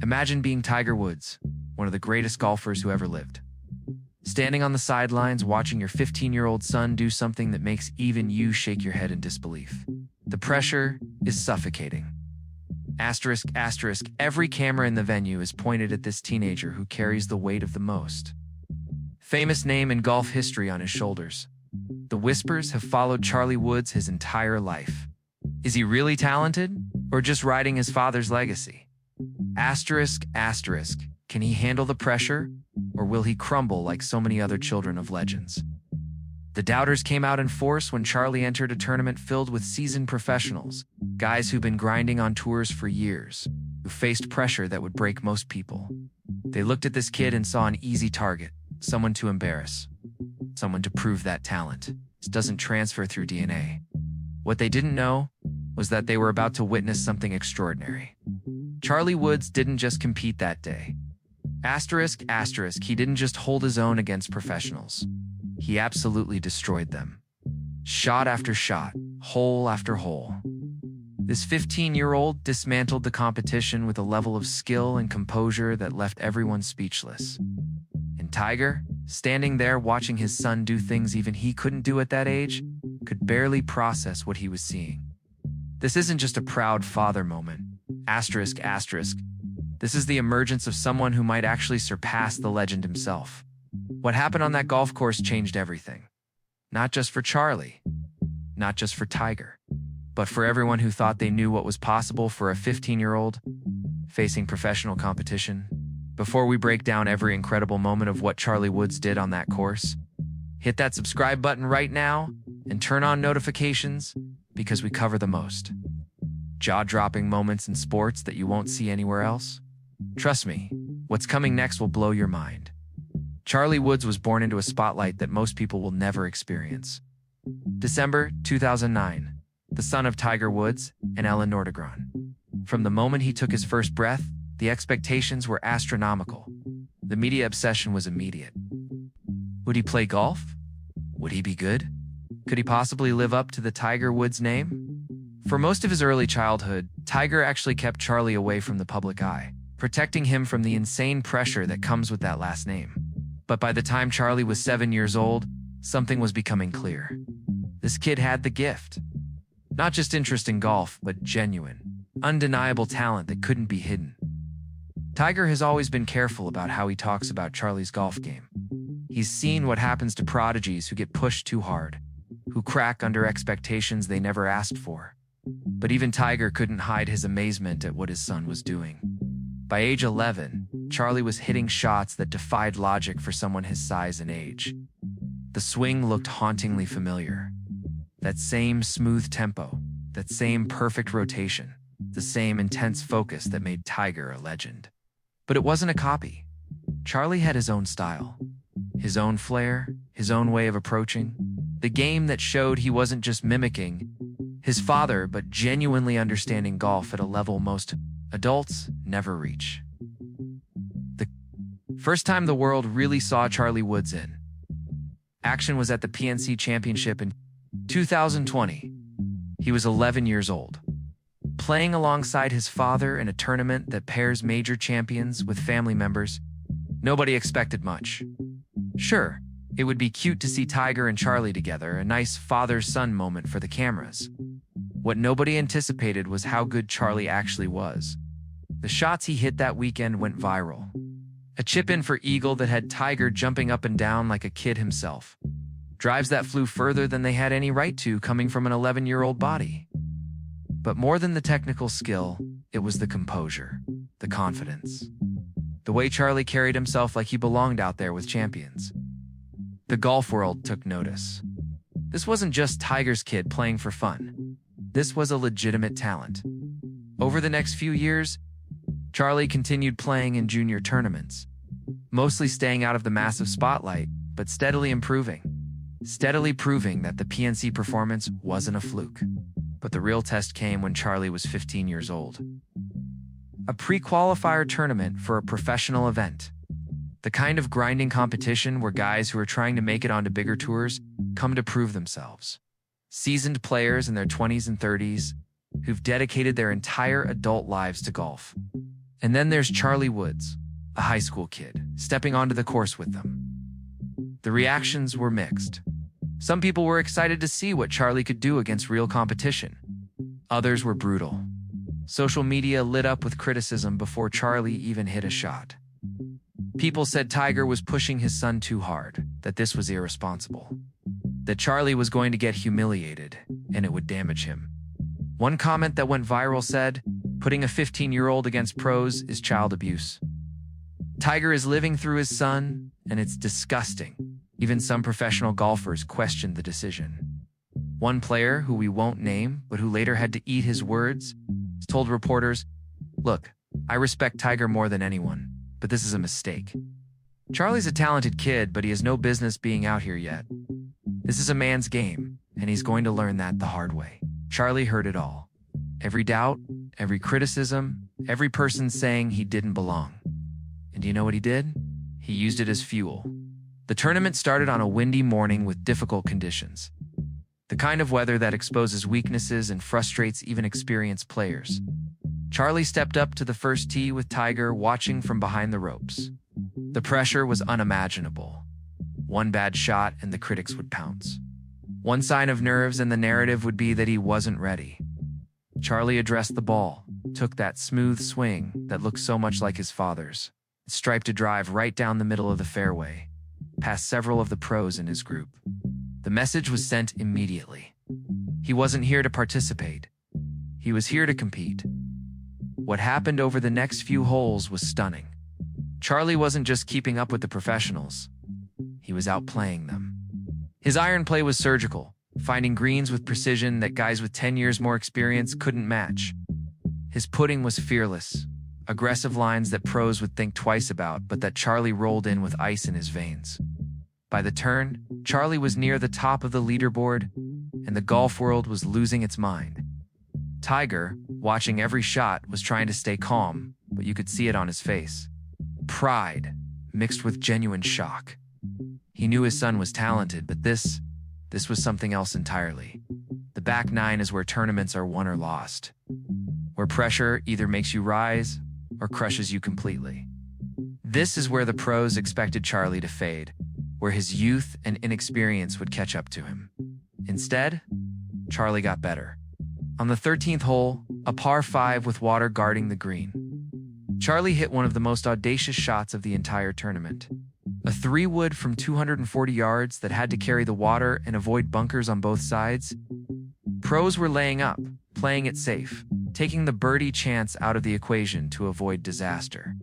Imagine being Tiger Woods, one of the greatest golfers who ever lived. Standing on the sidelines watching your 15-year-old son do something that makes even you shake your head in disbelief. The pressure is suffocating. Asterisk, asterisk, every camera in the venue is pointed at this teenager who carries the weight of the most famous name in golf history on his shoulders. The whispers have followed Charlie Woods his entire life. Is he really talented, or just riding his father's legacy? Asterisk, asterisk, can he handle the pressure, or will he crumble like so many other children of legends? The doubters came out in force when Charlie entered a tournament filled with seasoned professionals, guys who've been grinding on tours for years, who faced pressure that would break most people. They looked at this kid and saw an easy target, someone to embarrass, someone to prove that talent doesn't transfer through DNA. What they didn't know was that they were about to witness something extraordinary. Charlie Woods didn't just compete that day. Asterisk, asterisk, he didn't just hold his own against professionals. He absolutely destroyed them. Shot after shot, hole after hole. This 15-year-old dismantled the competition with a level of skill and composure that left everyone speechless. And Tiger, standing there watching his son do things even he couldn't do at that age, could barely process what he was seeing. This isn't just a proud father moment. Asterisk, asterisk. This is the emergence of someone who might actually surpass the legend himself. What happened on that golf course changed everything. Not just for Charlie, not just for Tiger, but for everyone who thought they knew what was possible for a 15-year-old facing professional competition. Before we break down every incredible moment of what Charlie Woods did on that course, hit that subscribe button right now and turn on notifications because we cover the most jaw-dropping moments in sports that you won't see anywhere else. Trust me, what's coming next will blow your mind. Charlie Woods was born into a spotlight that most people will never experience. December 2009, the son of Tiger Woods and Ellen Nordegren. From the moment he took his first breath, the expectations were astronomical. The media obsession was immediate. Would he play golf? Would he be good? Could he possibly live up to the Tiger Woods name? For most of his early childhood, Tiger actually kept Charlie away from the public eye, protecting him from the insane pressure that comes with that last name. But by the time Charlie was 7 years old, something was becoming clear. This kid had the gift. Not just interest in golf, but genuine, undeniable talent that couldn't be hidden. Tiger has always been careful about how he talks about Charlie's golf game. He's seen what happens to prodigies who get pushed too hard, who crack under expectations they never asked for. But even Tiger couldn't hide his amazement at what his son was doing. By age 11, Charlie was hitting shots that defied logic for someone his size and age. The swing looked hauntingly familiar. That same smooth tempo, that same perfect rotation, the same intense focus that made Tiger a legend. But it wasn't a copy. Charlie had his own style, his own flair, his own way of approaching. The game that showed he wasn't just mimicking his father, but genuinely understanding golf at a level most adults never reach. The first time the world really saw Charlie Woods in action was at the PNC Championship in 2020. He was 11 years old, playing alongside his father in a tournament that pairs major champions with family members. Nobody expected much. Sure, it would be cute to see Tiger and Charlie together, a nice father-son moment for the cameras. What nobody anticipated was how good Charlie actually was. The shots he hit that weekend went viral. A chip-in for eagle that had Tiger jumping up and down like a kid himself. Drives that flew further than they had any right to coming from an 11-year-old body. But more than the technical skill, it was the composure, the confidence. The way Charlie carried himself like he belonged out there with champions. The golf world took notice. This wasn't just Tiger's kid playing for fun. This was a legitimate talent. Over the next few years, Charlie continued playing in junior tournaments, mostly staying out of the massive spotlight, but steadily improving. Steadily proving that the PNC performance wasn't a fluke. But the real test came when Charlie was 15 years old. A pre-qualifier tournament for a professional event. The kind of grinding competition where guys who are trying to make it onto bigger tours come to prove themselves. Seasoned players in their 20s and 30s who've dedicated their entire adult lives to golf. And then there's Charlie Woods, a high school kid, stepping onto the course with them. The reactions were mixed. Some people were excited to see what Charlie could do against real competition. Others were brutal. Social media lit up with criticism before Charlie even hit a shot. People said Tiger was pushing his son too hard, that this was irresponsible, that Charlie was going to get humiliated, and it would damage him. One comment that went viral said, "Putting a 15-year-old against pros is child abuse." Tiger is living through his son, and it's disgusting. Even some professional golfers questioned the decision. One player, who we won't name, but who later had to eat his words, told reporters, "Look, I respect Tiger more than anyone, but this is a mistake. Charlie's a talented kid, but he has no business being out here yet. This is a man's game, and he's going to learn that the hard way." Charlie heard it all. Every doubt, every criticism, every person saying he didn't belong. And do you know what he did? He used it as fuel. The tournament started on a windy morning with difficult conditions. The kind of weather that exposes weaknesses and frustrates even experienced players. Charlie stepped up to the first tee with Tiger watching from behind the ropes. The pressure was unimaginable. One bad shot and the critics would pounce. One sign of nerves and the narrative would be that he wasn't ready. Charlie addressed the ball, took that smooth swing that looked so much like his father's, striped a drive right down the middle of the fairway, past several of the pros in his group. The message was sent immediately. He wasn't here to participate. He was here to compete. What happened over the next few holes was stunning. Charlie wasn't just keeping up with the professionals. He was outplaying them. His iron play was surgical, finding greens with precision that guys with 10 years more experience couldn't match. His putting was fearless, aggressive lines that pros would think twice about, but that Charlie rolled in with ice in his veins. By the turn, Charlie was near the top of the leaderboard, and the golf world was losing its mind. Tiger, watching every shot, was trying to stay calm, but you could see it on his face. Pride, mixed with genuine shock. He knew his son was talented, but this was something else entirely. The back nine is where tournaments are won or lost, where pressure either makes you rise or crushes you completely. This is where the pros expected Charlie to fade, where his youth and inexperience would catch up to him. Instead, Charlie got better. On the 13th hole, a par 5 with water guarding the green, Charlie hit one of the most audacious shots of the entire tournament. A 3-wood from 240 yards that had to carry the water and avoid bunkers on both sides. Pros were laying up, playing it safe, taking the birdie chance out of the equation to avoid disaster.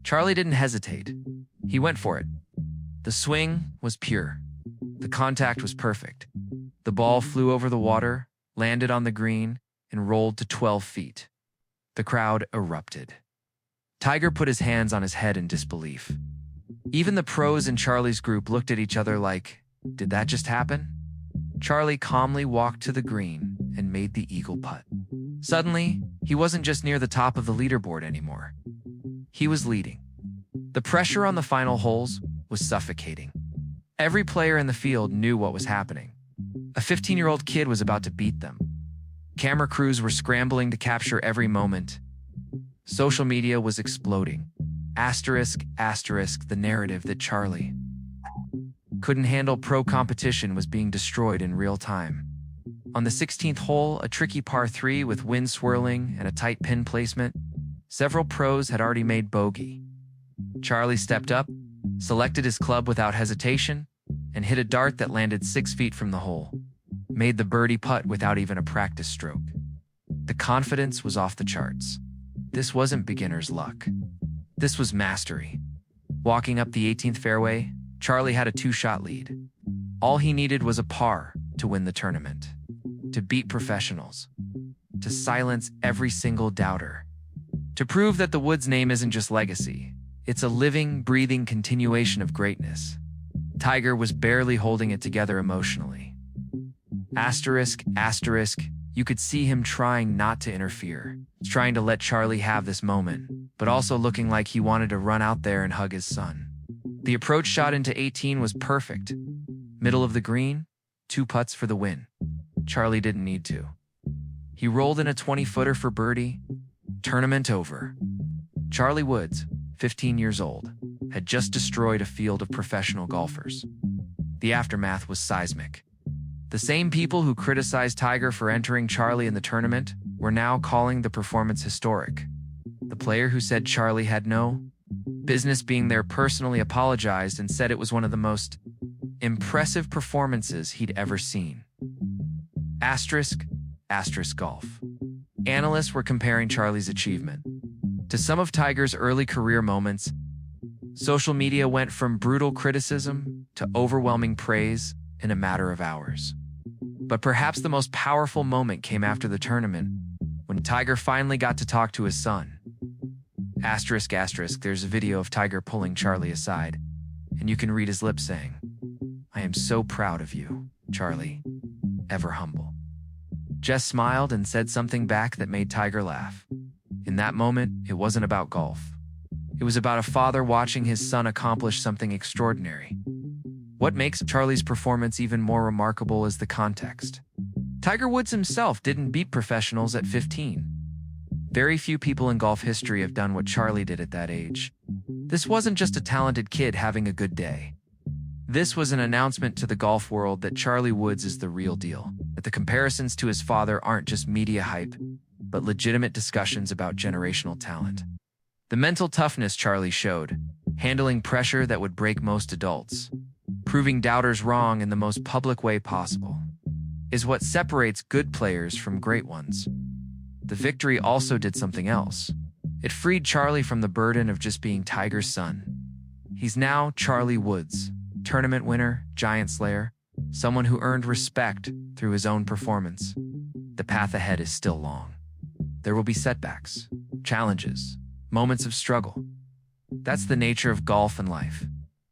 Charlie didn't hesitate. He went for it. The swing was pure. The contact was perfect. The ball flew over the water, landed on the green, and rolled to 12 feet. The crowd erupted. Tiger put his hands on his head in disbelief. Even the pros in Charlie's group looked at each other like, did that just happen? Charlie calmly walked to the green and made the eagle putt. Suddenly, he wasn't just near the top of the leaderboard anymore. He was leading. The pressure on the final holes was suffocating. Every player in the field knew what was happening. A 15-year-old kid was about to beat them. Camera crews were scrambling to capture every moment. Social media was exploding. Asterisk, the narrative that Charlie couldn't handle pro competition was being destroyed in real time. On the 16th hole, a tricky par 3 with wind swirling and a tight pin placement, several pros had already made bogey. Charlie stepped up, selected his club without hesitation, and hit a dart that landed 6 feet from the hole. Made the birdie putt without even a practice stroke. The confidence was off the charts. This wasn't beginner's luck. This was mastery. Walking up the 18th fairway, Charlie had a 2-shot lead. All he needed was a par to win the tournament, to beat professionals, to silence every single doubter, to prove that the Woods name isn't just legacy, it's a living, breathing continuation of greatness. Tiger was barely holding it together emotionally. Asterisk, you could see him trying not to interfere, trying to let Charlie have this moment, but also looking like he wanted to run out there and hug his son. The approach shot into 18 was perfect. Middle of the green, 2 putts for the win. Charlie didn't need to. He rolled in a 20-footer for birdie. Tournament over. Charlie Woods, 15 years old, had just destroyed a field of professional golfers. The aftermath was seismic. The same people who criticized Tiger for entering Charlie in the tournament were now calling the performance historic. The player who said Charlie had no business being there personally apologized and said it was one of the most impressive performances he'd ever seen. Asterisk golf. Analysts were comparing Charlie's achievement to some of Tiger's early career moments. Social media went from brutal criticism to overwhelming praise in a matter of hours. But perhaps the most powerful moment came after the tournament, when Tiger finally got to talk to his son. Asterisk, there's a video of Tiger pulling Charlie aside, and you can read his lips saying, "I am so proud of you, Charlie, ever humble." Jess smiled and said something back that made Tiger laugh. In that moment, it wasn't about golf. It was about a father watching his son accomplish something extraordinary. What makes Charlie's performance even more remarkable is the context. Tiger Woods himself didn't beat professionals at 15. Very few people in golf history have done what Charlie did at that age. This wasn't just a talented kid having a good day. This was an announcement to the golf world that Charlie Woods is the real deal, that the comparisons to his father aren't just media hype, but legitimate discussions about generational talent. The mental toughness Charlie showed, handling pressure that would break most adults, proving doubters wrong in the most public way possible, is what separates good players from great ones. The victory also did something else. It freed Charlie from the burden of just being Tiger's son. He's now Charlie Woods, tournament winner, giant slayer, someone who earned respect through his own performance. The path ahead is still long. There will be setbacks, challenges, moments of struggle. That's the nature of golf and life.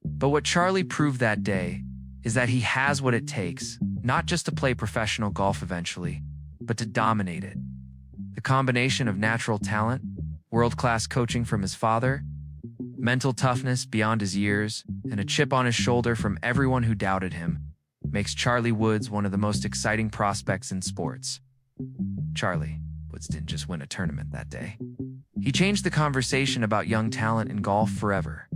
But what Charlie proved that day is that he has what it takes, not just to play professional golf eventually, but to dominate it. The combination of natural talent, world-class coaching from his father, mental toughness beyond his years, and a chip on his shoulder from everyone who doubted him makes Charlie Woods one of the most exciting prospects in sports. Charlie Woods didn't just win a tournament that day. He changed the conversation about young talent in golf forever.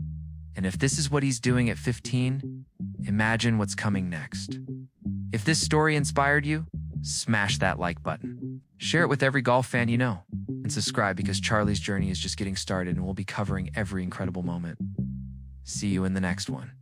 And if this is what he's doing at 15, imagine what's coming next. If this story inspired you, smash that like button. Share it with every golf fan you know. And subscribe because Charlie's journey is just getting started and we'll be covering every incredible moment. See you in the next one.